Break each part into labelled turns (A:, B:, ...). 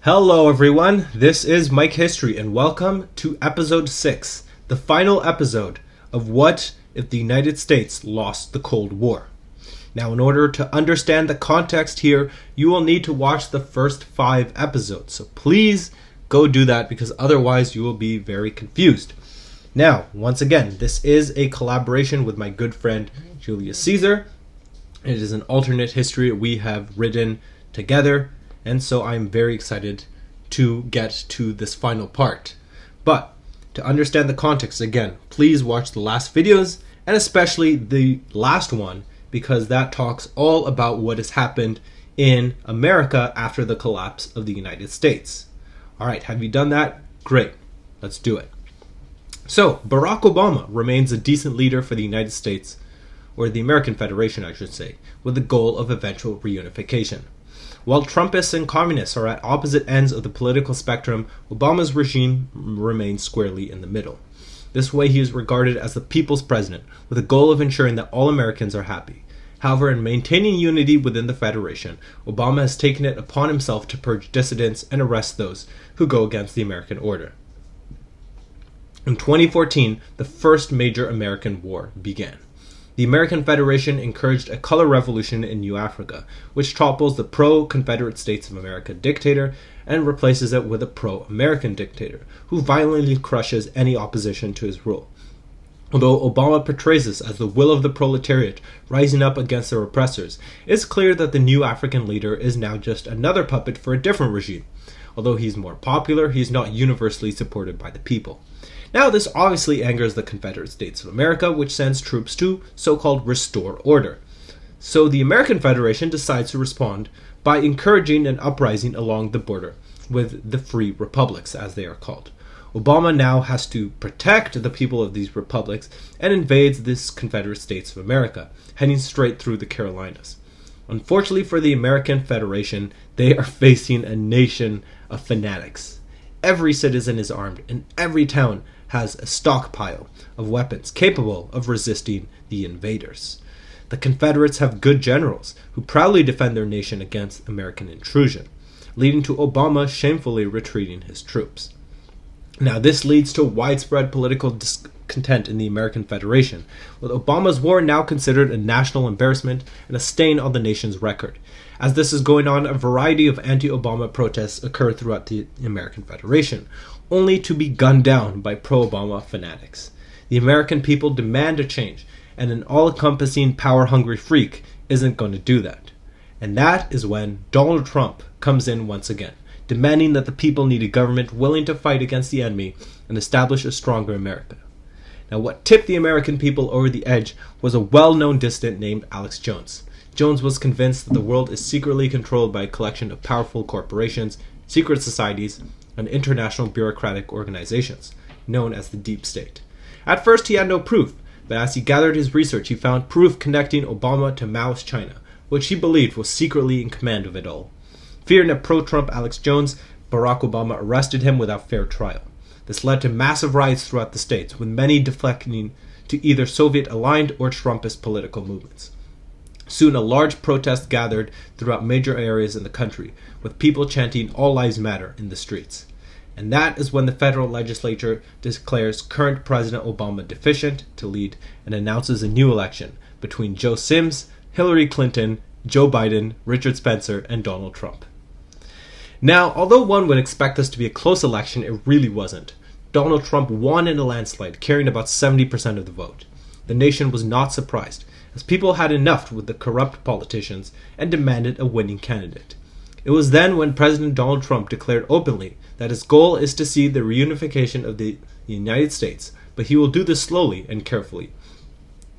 A: Hello everyone, this is Mike History and welcome to episode 6, the final episode of What If the United States Lost the Cold War. Now in order to understand the context here, you will need to watch the first 5 episodes, so please go do that because otherwise you will be very confused. Now, once again, this is a collaboration with my good friend Julius Caesar. It is an alternate history we have written together. And so I'm very excited to get to this final part. But to understand the context, again, please watch the last videos and especially the last one because that talks all about what has happened in America after the collapse of the United States. All right, have you done that? Great. Let's do it. So, Barack Obama remains a decent leader for the United States, or the American Federation, I should say, with the goal of eventual reunification. While Trumpists and communists are at opposite ends of the political spectrum, Obama's regime remains squarely in the middle. This way he is regarded as the people's president, with the goal of ensuring that all Americans are happy. However, in maintaining unity within the Federation, Obama has taken it upon himself to purge dissidents and arrest those who go against the American order. In 2014, the first major American war began. The American Federation encouraged a color revolution in New Africa, which topples the pro-Confederate States of America dictator and replaces it with a pro-American dictator, who violently crushes any opposition to his rule. Although Obama portrays this as the will of the proletariat rising up against their oppressors, it's clear that the new African leader is now just another puppet for a different regime. Although he's more popular, he's not universally supported by the people. Now, this obviously angers the Confederate States of America, which sends troops to so-called restore order. So the American Federation decides to respond by encouraging an uprising along the border with the free republics, as they are called. Obama now has to protect the people of these republics and invades this Confederate States of America, heading straight through the Carolinas. Unfortunately for the American Federation, they are facing a nation of fanatics. Every citizen is armed, and every town has a stockpile of weapons capable of resisting the invaders. The Confederates have good generals who proudly defend their nation against American intrusion, leading to Obama shamefully retreating his troops. Now, this leads to widespread political discontent in the American Federation, with Obama's war now considered a national embarrassment and a stain on the nation's record. As this is going on, a variety of anti-Obama protests occur throughout the American Federation, only to be gunned down by pro-Obama fanatics. The American people demand a change, and an all-encompassing power-hungry freak isn't going to do that. And that is when Donald Trump comes in once again, demanding that the people need a government willing to fight against the enemy and establish a stronger America. Now, what tipped the American people over the edge was a well-known dissident named Alex Jones. Jones was convinced that the world is secretly controlled by a collection of powerful corporations, secret societies, and international bureaucratic organizations, known as the Deep State. At first, he had no proof, but as he gathered his research, he found proof connecting Obama to Maoist China, which he believed was secretly in command of it all. Fearing a pro-Trump Alex Jones, Barack Obama arrested him without fair trial. This led to massive riots throughout the states, with many deflecting to either Soviet-aligned or Trumpist political movements. Soon, a large protest gathered throughout major areas in the country, with people chanting "All Lives Matter" in the streets. And that is when the federal legislature declares current President Obama deficient to lead and announces a new election between Joe Sims, Hillary Clinton, Joe Biden, Richard Spencer, and Donald Trump. Now, although one would expect this to be a close election, it really wasn't. Donald Trump won in a landslide, carrying about 70% of the vote. The nation was not surprised, as people had enough with the corrupt politicians and demanded a winning candidate. It was then when President Donald Trump declared openly that his goal is to see the reunification of the United States, but he will do this slowly and carefully.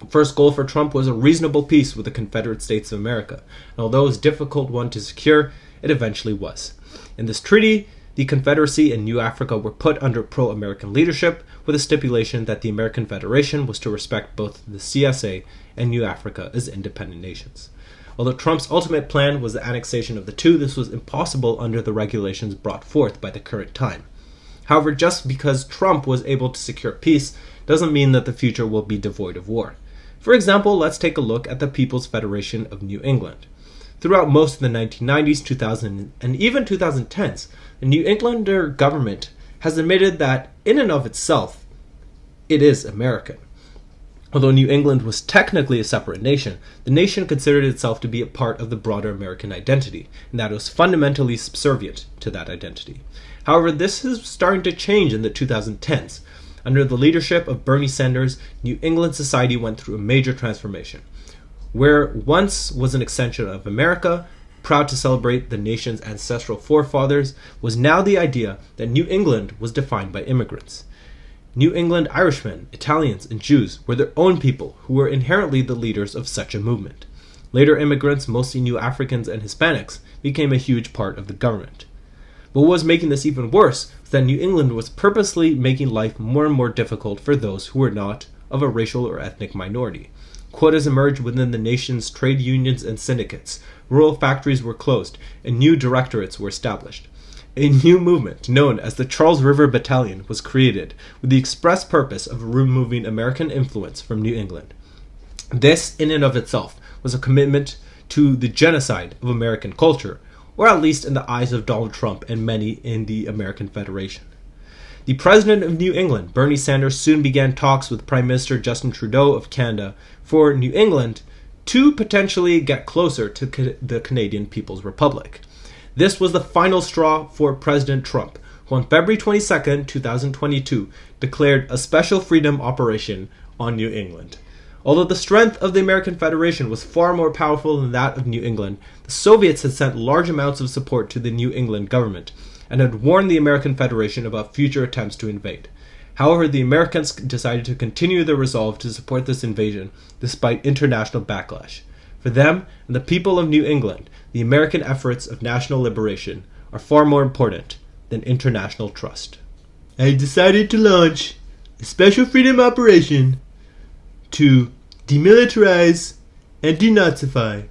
A: The first goal for Trump was a reasonable peace with the Confederate States of America, and although it was a difficult one to secure, it eventually was. In this treaty, the Confederacy and New Africa were put under pro-American leadership, with a stipulation that the American Federation was to respect both the CSA and New Africa as independent nations. Although Trump's ultimate plan was the annexation of the two, this was impossible under the regulations brought forth by the current time. However, just because Trump was able to secure peace doesn't mean that the future will be devoid of war. For example, let's take a look at the People's Federation of New England. Throughout most of the 1990s, 2000s, and even 2010s, the New Englander government has admitted that, in and of itself, it is American. Although New England was technically a separate nation, the nation considered itself to be a part of the broader American identity, and that it was fundamentally subservient to that identity. However, this is starting to change in the 2010s. Under the leadership of Bernie Sanders, New England society went through a major transformation. Where once was an extension of America, proud to celebrate the nation's ancestral forefathers, was now the idea that New England was defined by immigrants. New England Irishmen, Italians, and Jews were their own people who were inherently the leaders of such a movement. Later immigrants, mostly new Africans and Hispanics, became a huge part of the government. But what was making this even worse was that New England was purposely making life more and more difficult for those who were not of a racial or ethnic minority. Quotas emerged within the nation's trade unions and syndicates, rural factories were closed, and new directorates were established. A new movement, known as the Charles River Battalion, was created with the express purpose of removing American influence from New England. This, in and of itself, was a commitment to the genocide of American culture, or at least in the eyes of Donald Trump and many in the American Federation. The president of New England, Bernie Sanders, soon began talks with Prime Minister Justin Trudeau of Canada for New England to potentially get closer to the Canadian People's Republic. This was the final straw for President Trump, who on February 22, 2022, declared a special freedom operation on New England. Although the strength of the American Federation was far more powerful than that of New England, the Soviets had sent large amounts of support to the New England government and had warned the American Federation about future attempts to invade. However, the Americans decided to continue their resolve to support this invasion despite international backlash. For them and the people of New England, the American efforts of national liberation are far more important than international trust. I decided to launch a special freedom operation to demilitarize and denazify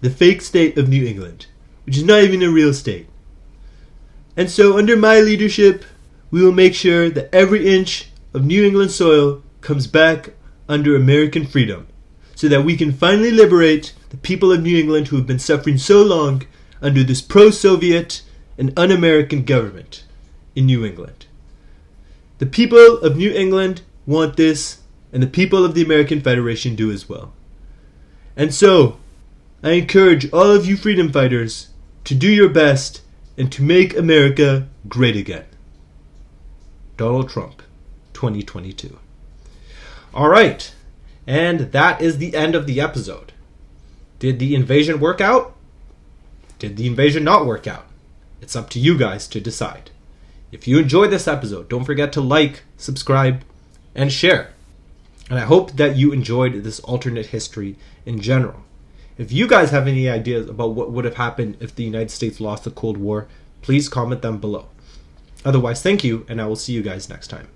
A: the fake state of New England, which is not even a real state. And so under my leadership, we will make sure that every inch of New England soil comes back under American freedom, so that we can finally liberate the people of New England who have been suffering so long under this pro-Soviet and un-American government in New England. The people of New England want this, and the people of the American Federation do as well. And so, I encourage all of you freedom fighters to do your best and to make America great again. Donald Trump, 2022. All right. And that is the end of the episode. Did the invasion work out? Did the invasion not work out? It's up to you guys to decide. If you enjoyed this episode, don't forget to like, subscribe, and share. And I hope that you enjoyed this alternate history in general. If you guys have any ideas about what would have happened if the United States lost the Cold War, please comment them below. Otherwise, thank you, and I will see you guys next time.